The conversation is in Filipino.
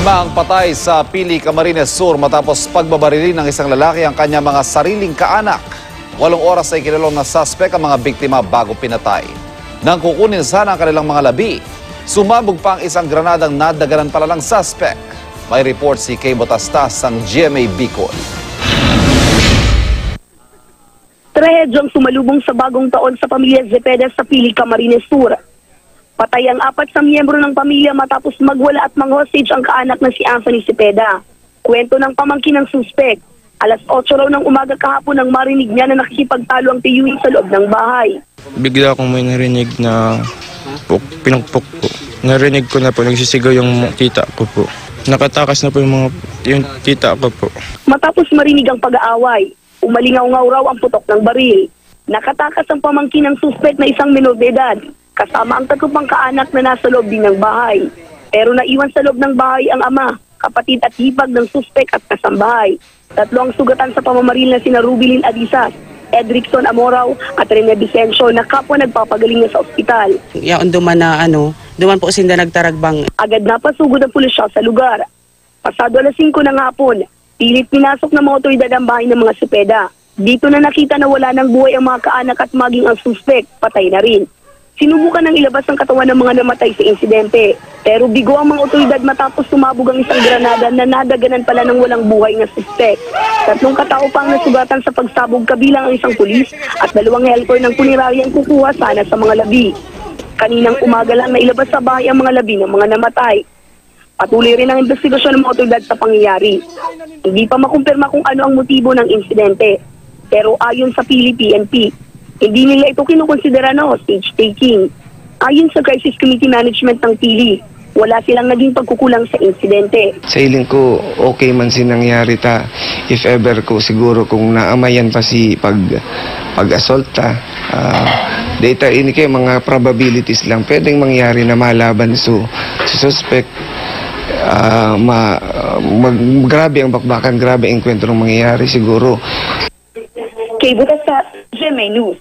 Ang patay sa Pili, Camarines Sur matapos pagbabarilin ng isang lalaki ang kanyang mga sariling kaanak. 8 oras ay kinulong na suspect ang mga biktima bago pinatay. Nang kukunin sana ang kanilang mga labi, sumabog pa ang isang granadang nadaganan pala ng suspect. May report si Kay Botastas ng GMA Bicol. Trahedyang sumalubong sa bagong taon sa pamilya Zepeda sa Pili, Camarines Sur. Patay ang 4 sa miyembro ng pamilya matapos magwala at mang-hostage ang kaanak na si Anthony Zepeda. Kwento ng pamangkin ng suspect, alas 8 raw ng umaga kahapon nang marinig niya na nakikipagtalo ang tiyuhin sa loob ng bahay. Bigla akong may narinig na pinagpok po. Narinig ko na po, nagsisigaw yung tita ko po. Nakatakas na po yung tita ko po. Matapos marinig ang pag-aaway, umalingaw-ngaw raw ang putok ng baril. Nakatakas ang pamangkin ng suspect na isang minor de edad, kasama ang 3 pang kaanak na nasa loob din ng bahay. Pero naiwan sa loob ng bahay ang ama, kapatid at hipag ng suspect at kasambahay. 3 ang sugatan sa pamamaril na sina Rubilin Adisas, Edrickson Amoraw at Rene Vicencio na kapwa nagpapagaling na sa ospital. Yaon duman po sinda nagtaragbang. Agad na pasugod ang pulisya sa lugar. Pasado alas 5 ng hapon, pilit pinasok ng mga otoridad ang bahay ng mga Zepeda. Dito na nakita na wala ng buhay ang mga kaanak at maging ang suspect, patay na rin. Sinubukan ng ilabas ang katawan ng mga namatay sa insidente. Pero bigo ang mga otoridad matapos sumabog ang isang granada na nadaganan pala ng walang buhay na suspect. 3 katao pa ang nasugatan sa pagsabog kabilang ang isang pulis at 2 helper ng puniraryang kukuha sana sa mga labi. Kaninang umaga lang nailabas sa bahay ang mga labi ng mga namatay. Patuloy rin ang investigasyon ng mga otoridad sa pangyayari. Hindi pa makumpirma kung ano ang motibo ng insidente. Pero ayon sa PNP, hindi nila ito kinukonsidera na hostage taking. Ayon sa Crisis Committee Management ng Pili, wala silang naging pagkukulang sa insidente. Sa iling ko, okay man sinangyari ta. If ever ko, siguro kung naamayan pa si pag-assaulta, data ini kayo mga probabilities lang pwedeng mangyari na malaban sa suspect. Grabe ang bakbakan, grabe ang kwentong mangyayari siguro. Kay Butas sa GMA News.